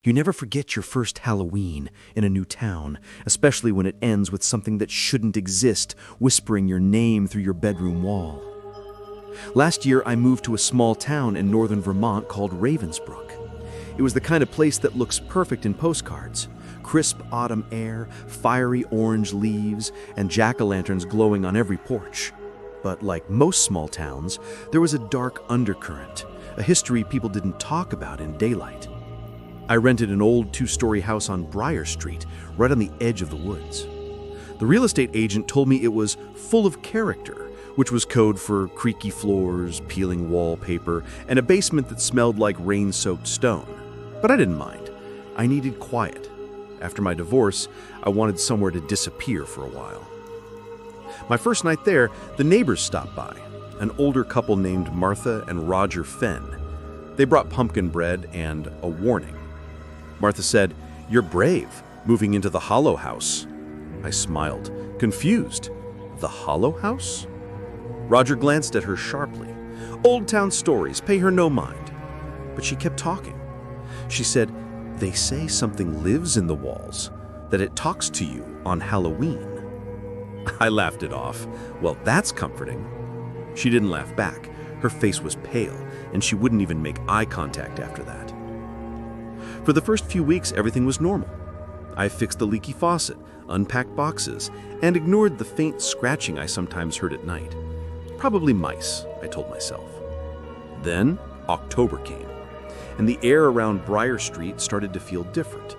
You never forget your first Halloween in a new town, especially when it ends with something that shouldn't exist whispering your name through your bedroom wall. Last year, I moved to a small town in northern Vermont called Ravensbrook. It was the kind of place that looks perfect in postcards. Crisp autumn air, fiery orange leaves, and jack-o'-lanterns glowing on every porch. But like most small towns, there was a dark undercurrent, a history people didn't talk about in daylight. I rented an old two-story house on Briar Street, right on the edge of the woods. The real estate agent told me it was full of character, which was code for creaky floors, peeling wallpaper, and a basement that smelled like rain-soaked stone. But I didn't mind. I needed quiet. After my divorce, I wanted somewhere to disappear for a while. My first night there, the neighbors stopped by, an older couple named Martha and Roger Fenn. They brought pumpkin bread and a warning. Martha said, "You're brave, moving into the Hollow House." I smiled, confused. The Hollow House? Roger glanced at her sharply. Old town stories, pay her no mind. But she kept talking. She said, "They say something lives in the walls, that it talks to you on Halloween." I laughed it off. Well, that's comforting. She didn't laugh back. Her face was pale, and she wouldn't even make eye contact after that. For the first few weeks, everything was normal. I fixed the leaky faucet, unpacked boxes, and ignored the faint scratching I sometimes heard at night. Probably mice, I told myself. Then October came, and the air around Briar Street started to feel different.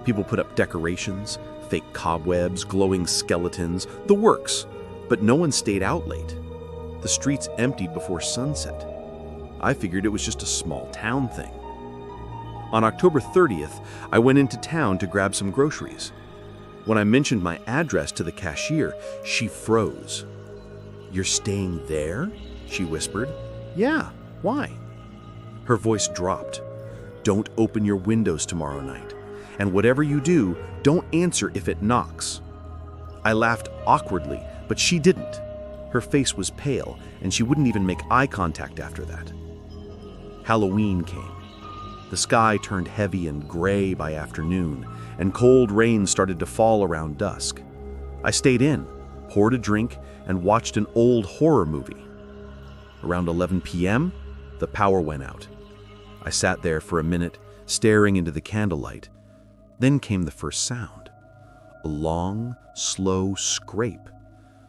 People put up decorations, fake cobwebs, glowing skeletons, the works, but no one stayed out late. The streets emptied before sunset. I figured it was just a small town thing. On October 30th, I went into town to grab some groceries. When I mentioned my address to the cashier, she froze. "You're staying there?" she whispered. "Yeah, why?" Her voice dropped. "Don't open your windows tomorrow night. And whatever you do, don't answer if it knocks." I laughed awkwardly, but she didn't. Her face was pale, and she wouldn't even make eye contact after that. Halloween came. The sky turned heavy and gray by afternoon, and cold rain started to fall around dusk. I stayed in, poured a drink, and watched an old horror movie. Around 11 p.m., the power went out. I sat there for a minute, staring into the candlelight. Then came the first sound. A long, slow scrape,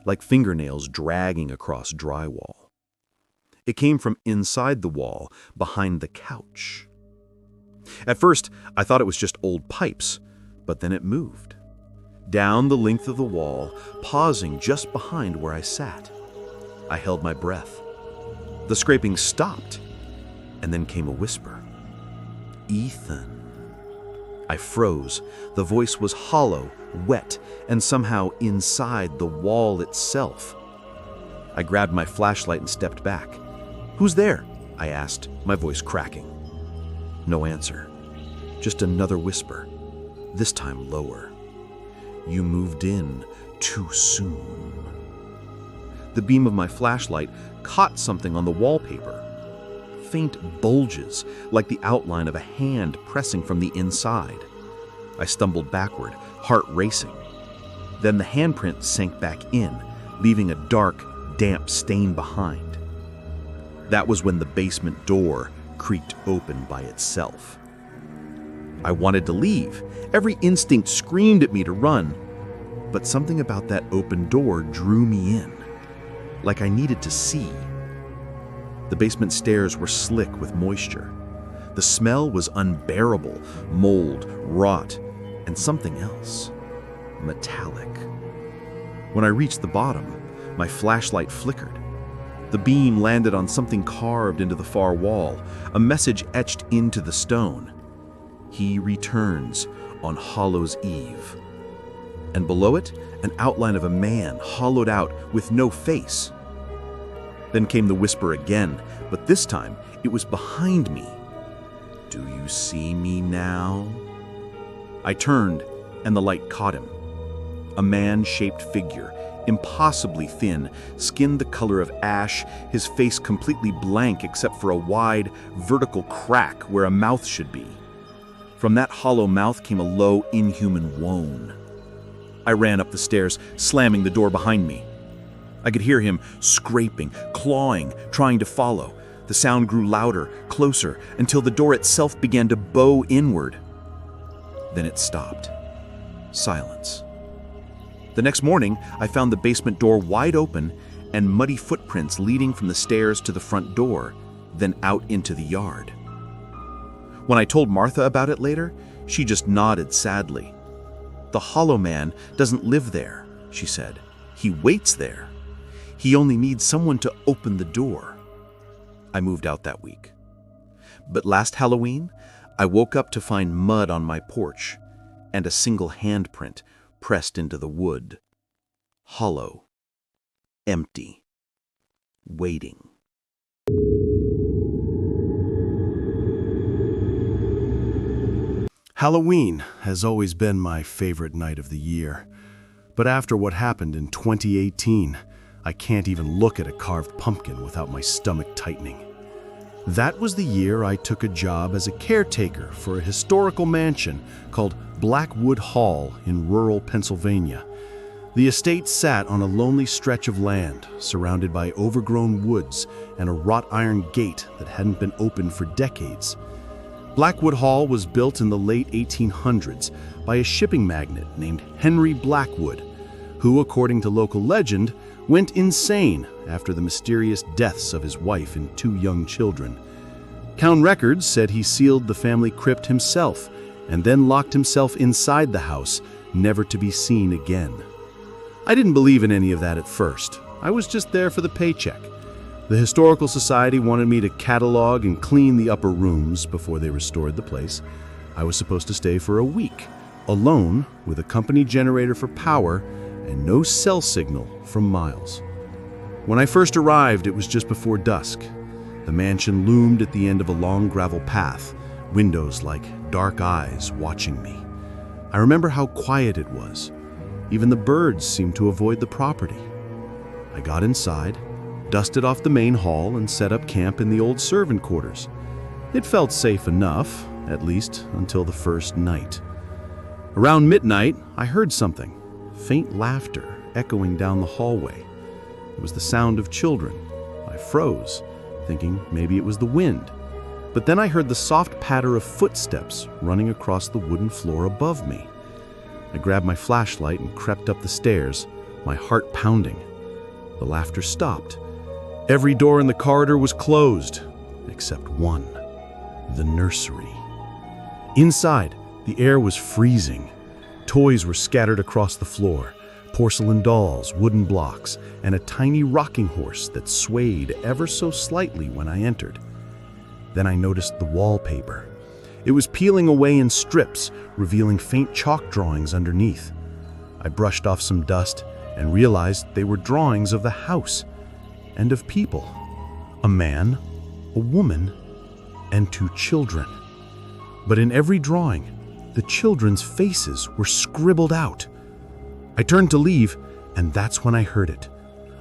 like fingernails dragging across drywall. It came from inside the wall, behind the couch. At first, I thought it was just old pipes, but then it moved. Down the length of the wall, pausing just behind where I sat. I held my breath. The scraping stopped, and then came a whisper. "Ethan." I froze. The voice was hollow, wet, and somehow inside the wall itself. I grabbed my flashlight and stepped back. "Who's there?" I asked, my voice cracking. No answer. Just another whisper, this time lower. "You moved in too soon." The beam of my flashlight caught something on the wallpaper. Faint bulges, like the outline of a hand pressing from the inside. I stumbled backward, heart racing. Then the handprint sank back in, leaving a dark, damp stain behind. That was when the basement door creaked open by itself. I wanted to leave. Every instinct screamed at me to run. But something about that open door drew me in, like I needed to see. The basement stairs were slick with moisture. The smell was unbearable, mold, rot, and something else, metallic. When I reached the bottom, my flashlight flickered. The beam landed on something carved into the far wall, a message etched into the stone. "He returns on Hollow's Eve." And below it, an outline of a man hollowed out with no face. Then came the whisper again, but this time it was behind me. "Do you see me now?" I turned, and the light caught him. A man-shaped figure, impossibly thin, skin the color of ash, his face completely blank except for a wide, vertical crack where a mouth should be. From that hollow mouth came a low, inhuman moan. I ran up the stairs, slamming the door behind me. I could hear him scraping, clawing, trying to follow. The sound grew louder, closer, until the door itself began to bow inward. Then it stopped. Silence. The next morning, I found the basement door wide open and muddy footprints leading from the stairs to the front door, then out into the yard. When I told Martha about it later, she just nodded sadly. "The hollow man doesn't live there," she said. "He waits there. He only needs someone to open the door." I moved out that week. But last Halloween, I woke up to find mud on my porch and a single handprint pressed into the wood. Hollow. Empty. Waiting. Halloween has always been my favorite night of the year. But after what happened in 2018, I can't even look at a carved pumpkin without my stomach tightening. That was the year I took a job as a caretaker for a historical mansion called Blackwood Hall in rural Pennsylvania. The estate sat on a lonely stretch of land, surrounded by overgrown woods and a wrought iron gate that hadn't been opened for decades. Blackwood Hall was built in the late 1800s by a shipping magnate named Henry Blackwood, who, according to local legend, went insane after the mysterious deaths of his wife and 2 young children. Town records said he sealed the family crypt himself and then locked himself inside the house, never to be seen again. I didn't believe in any of that at first. I was just there for the paycheck. The Historical Society wanted me to catalog and clean the upper rooms before they restored the place. I was supposed to stay for a week, alone with a company generator for power and no cell signal from miles. When I first arrived, it was just before dusk. The mansion loomed at the end of a long gravel path, windows like dark eyes watching me. I remember how quiet it was. Even the birds seemed to avoid the property. I got inside, dusted off the main hall, and set up camp in the old servant quarters. It felt safe enough, at least until the first night. Around midnight, I heard something, faint laughter echoing down the hallway. It was the sound of children. I froze, thinking maybe it was the wind. But then I heard the soft patter of footsteps running across the wooden floor above me. I grabbed my flashlight and crept up the stairs, my heart pounding. The laughter stopped. Every door in the corridor was closed, except one, the nursery. Inside, the air was freezing. Toys were scattered across the floor, porcelain dolls, wooden blocks, and a tiny rocking horse that swayed ever so slightly when I entered. Then I noticed the wallpaper. It was peeling away in strips, revealing faint chalk drawings underneath. I brushed off some dust and realized they were drawings of the house and of people. A man, a woman, and 2 children. But in every drawing, the children's faces were scribbled out. I turned to leave, and that's when I heard it.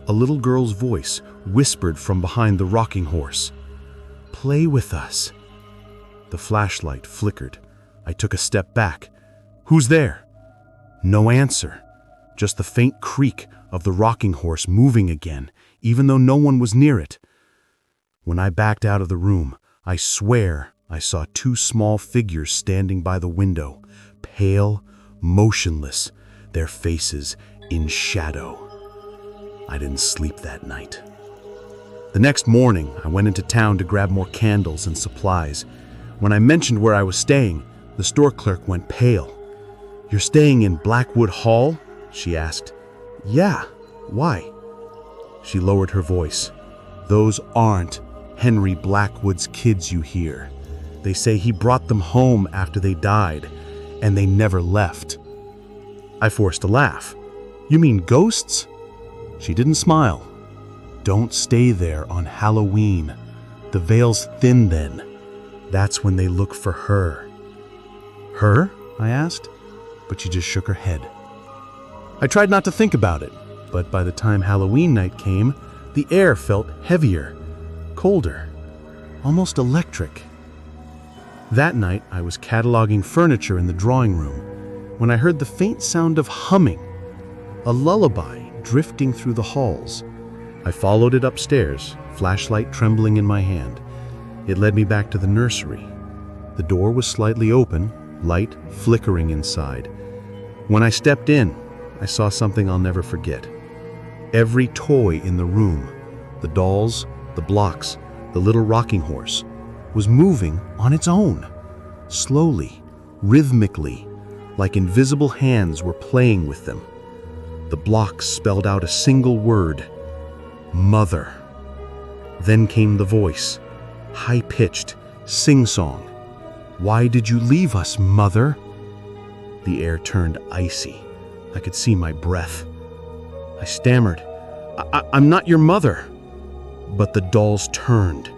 A little girl's voice whispered from behind the rocking horse. "Play with us." The flashlight flickered. I took a step back. "Who's there?" No answer. Just the faint creak of the rocking horse moving again, even though no one was near it. When I backed out of the room, I swear I saw 2 small figures standing by the window, pale, motionless, their faces in shadow. I didn't sleep that night. The next morning, I went into town to grab more candles and supplies. When I mentioned where I was staying, the store clerk went pale. "You're staying in Blackwood Hall?" she asked. "Yeah, why?" She lowered her voice. "Those aren't Henry Blackwood's kids you hear. They say he brought them home after they died, and they never left." I forced a laugh. "You mean ghosts?" She didn't smile. "Don't stay there on Halloween. The veil's thin then. That's when they look for her." "Her?" I asked, but she just shook her head. I tried not to think about it, but by the time Halloween night came, the air felt heavier, colder, almost electric. That night, I was cataloging furniture in the drawing room when I heard the faint sound of humming, a lullaby drifting through the halls. I followed it upstairs, flashlight trembling in my hand. It led me back to the nursery. The door was slightly open, light flickering inside. When I stepped in, I saw something I'll never forget. Every toy in the room, the dolls, the blocks, the little rocking horse, was moving on its own, slowly, rhythmically, like invisible hands were playing with them. The blocks spelled out a single word: Mother. Then came the voice, high-pitched, sing-song. "Why did you leave us, Mother?" The air turned icy. I could see my breath. I stammered, I'm not your mother." But the dolls turned,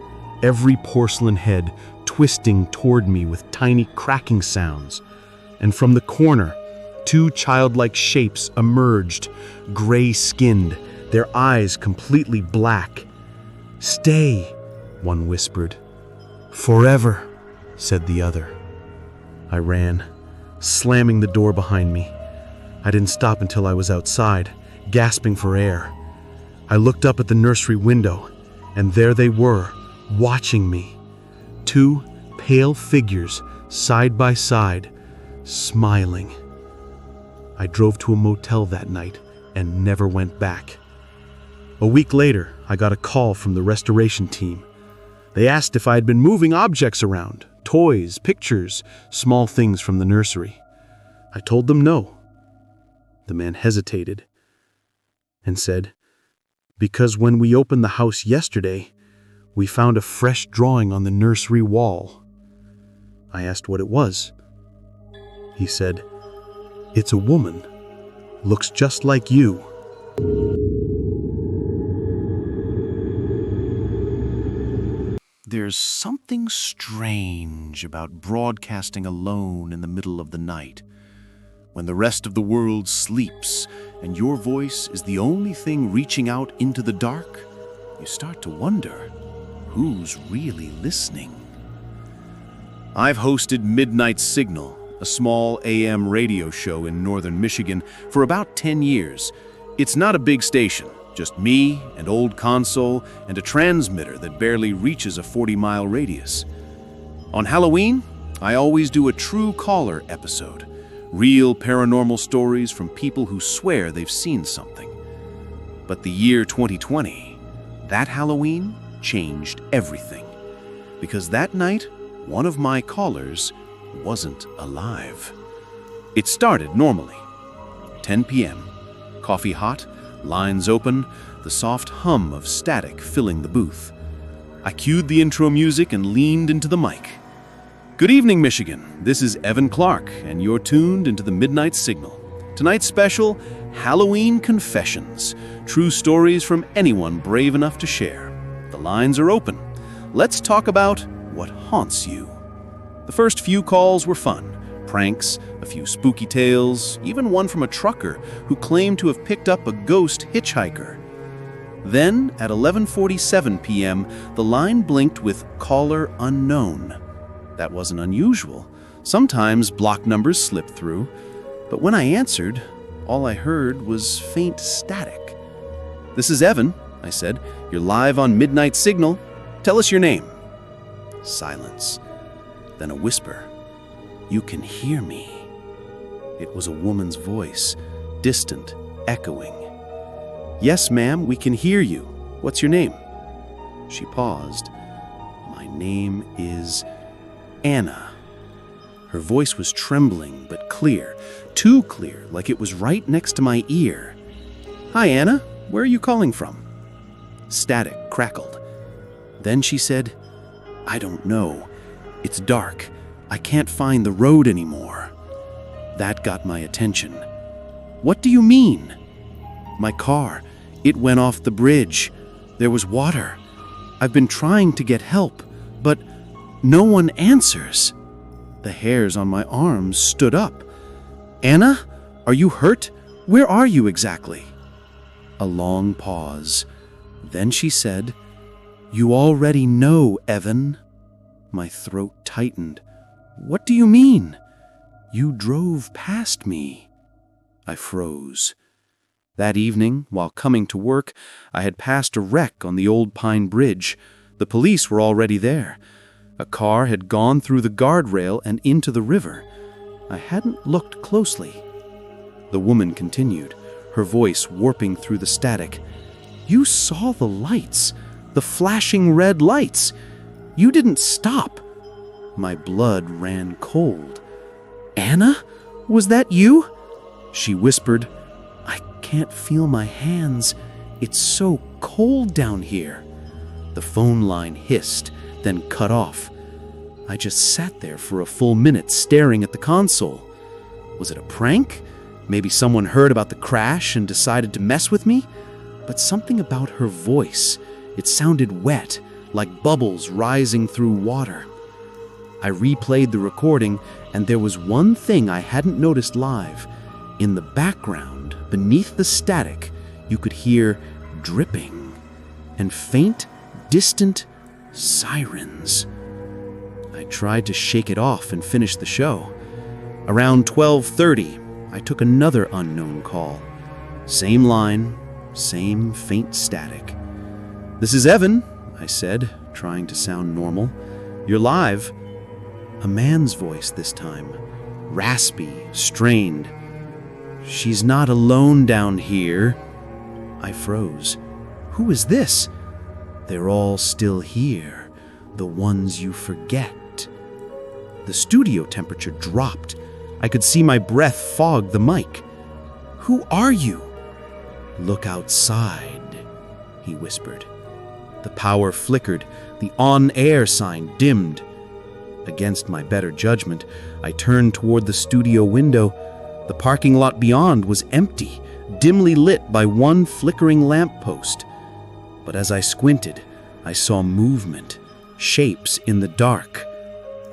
every porcelain head twisting toward me with tiny cracking sounds. And from the corner, two childlike shapes emerged, gray-skinned, their eyes completely black. "Stay," one whispered. "Forever," said the other. I ran, slamming the door behind me. I didn't stop until I was outside, gasping for air. I looked up at the nursery window, and there they were, watching me. Two pale figures, side by side, smiling. I drove to a motel that night and never went back. A week later, I got a call from the restoration team. They asked if I had been moving objects around, toys, pictures, small things from the nursery. I told them no. The man hesitated and said, "Because when we opened the house yesterday, we found a fresh drawing on the nursery wall." I asked what it was. He said, "It's a woman. Looks just like you." There's something strange about broadcasting alone in the middle of the night. When the rest of the world sleeps and your voice is the only thing reaching out into the dark, you start to wonder, who's really listening? I've hosted Midnight Signal, a small AM radio show in northern Michigan, for about 10 years. It's not a big station, just me, an old console, and a transmitter that barely reaches a 40-mile radius. On Halloween, I always do a true caller episode. Real paranormal stories from people who swear they've seen something. But the year 2020, that Halloween changed everything. Because that night, one of my callers wasn't alive. It started normally. 10 p.m., coffee hot, lines open, the soft hum of static filling the booth. I cued the intro music and leaned into the mic. "Good evening, Michigan. This is Evan Clark, and you're tuned into the Midnight Signal. Tonight's special, Halloween Confessions. True stories from anyone brave enough to share. The lines are open. Let's talk about what haunts you." The first few calls were fun. Pranks, a few spooky tales, even one from a trucker who claimed to have picked up a ghost hitchhiker. Then, at 11:47 p.m., the line blinked with "Caller Unknown." That wasn't unusual. Sometimes block numbers slipped through, but when I answered, all I heard was faint static. "This is Evan," I said. "You're live on Midnight Signal. Tell us your name." Silence. Then a whisper. "You can hear me." It was a woman's voice, distant, echoing. "Yes, ma'am, we can hear you. What's your name?" She paused. "My name is Anna." Her voice was trembling but clear, too clear, like it was right next to my ear. "Hi, Anna. Where are you calling from?" Static crackled. Then she said, "I don't know. It's dark. I can't find the road anymore." That got my attention. "What do you mean?" "My car. It went off the bridge. There was water. I've been trying to get help, but no one answers." The hairs on my arms stood up. "Anna, are you hurt? Where are you exactly?" A long pause. Then she said, "You already know, Evan." My throat tightened. "What do you mean?" "You drove past me." I froze. That evening, while coming to work, I had passed a wreck on the old Pine Bridge. The police were already there. A car had gone through the guardrail and into the river. I hadn't looked closely. The woman continued, her voice warping through the static. "You saw the lights, the flashing red lights. You didn't stop." My blood ran cold. "Anna? Was that you?" She whispered, "I can't feel my hands. It's so cold down here." The phone line hissed, then cut off. I just sat there for a full minute staring at the console. Was it a prank? Maybe someone heard about the crash and decided to mess with me? But something about her voice, it sounded wet, like bubbles rising through water. I replayed the recording, and there was one thing I hadn't noticed live. In the background, beneath the static, you could hear dripping and faint, distant sirens. I tried to shake it off and finish the show. Around 12:30, I took another unknown call. Same line, same faint static. "This is Evan," I said, trying to sound normal. "You're live." A man's voice this time, raspy, strained. "She's not alone down here." I froze. "Who is this?" "They're all still here, the ones you forget." The studio temperature dropped. I could see my breath fog the mic. "Who are you?" "Look outside," he whispered. The power flickered, the on-air sign dimmed. Against my better judgment, I turned toward the studio window. The parking lot beyond was empty, dimly lit by one flickering lamppost. But as I squinted, I saw movement, shapes in the dark.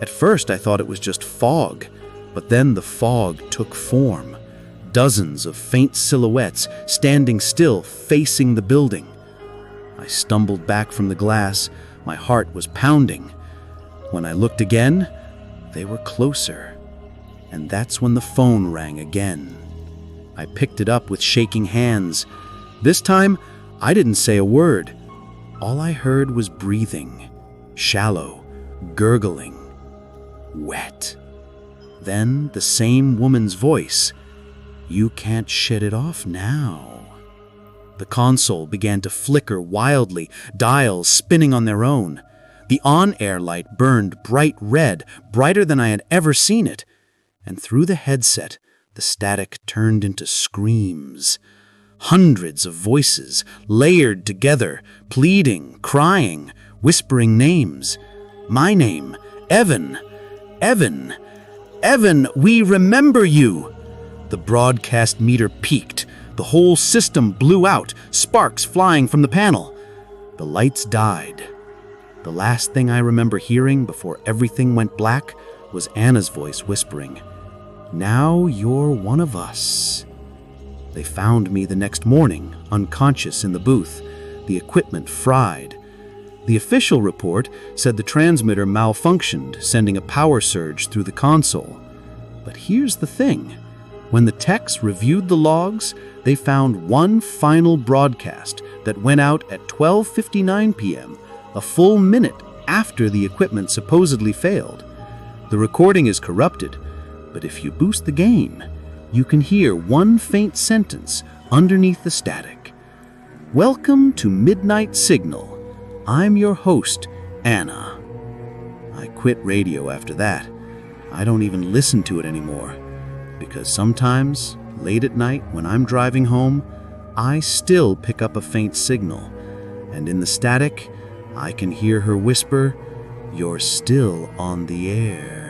At first I thought it was just fog, but then the fog took form. Dozens of faint silhouettes standing still, facing the building. I stumbled back from the glass. My heart was pounding. When I looked again, they were closer. And that's when the phone rang again. I picked it up with shaking hands. This time, I didn't say a word. All I heard was breathing, shallow, gurgling, wet. Then the same woman's voice. "You can't shut it off now." The console began to flicker wildly, dials spinning on their own. The on-air light burned bright red, brighter than I had ever seen it. And through the headset, the static turned into screams. Hundreds of voices, layered together, pleading, crying, whispering names. My name, Evan. "Evan! Evan, we remember you!" The broadcast meter peaked. The whole system blew out, sparks flying from the panel. The lights died. The last thing I remember hearing before everything went black was Anna's voice whispering, "Now you're one of us." They found me the next morning, unconscious in the booth, the equipment fried. The official report said the transmitter malfunctioned, sending a power surge through the console. But here's the thing. When the techs reviewed the logs, they found one final broadcast that went out at 12:59 p.m., a full minute after the equipment supposedly failed. The recording is corrupted, but if you boost the gain, you can hear one faint sentence underneath the static. "Welcome to Midnight Signal. I'm your host, Anna." I quit radio after that. I don't even listen to it anymore, because sometimes, late at night when I'm driving home, I still pick up a faint signal, and in the static, I can hear her whisper, "You're still on the air."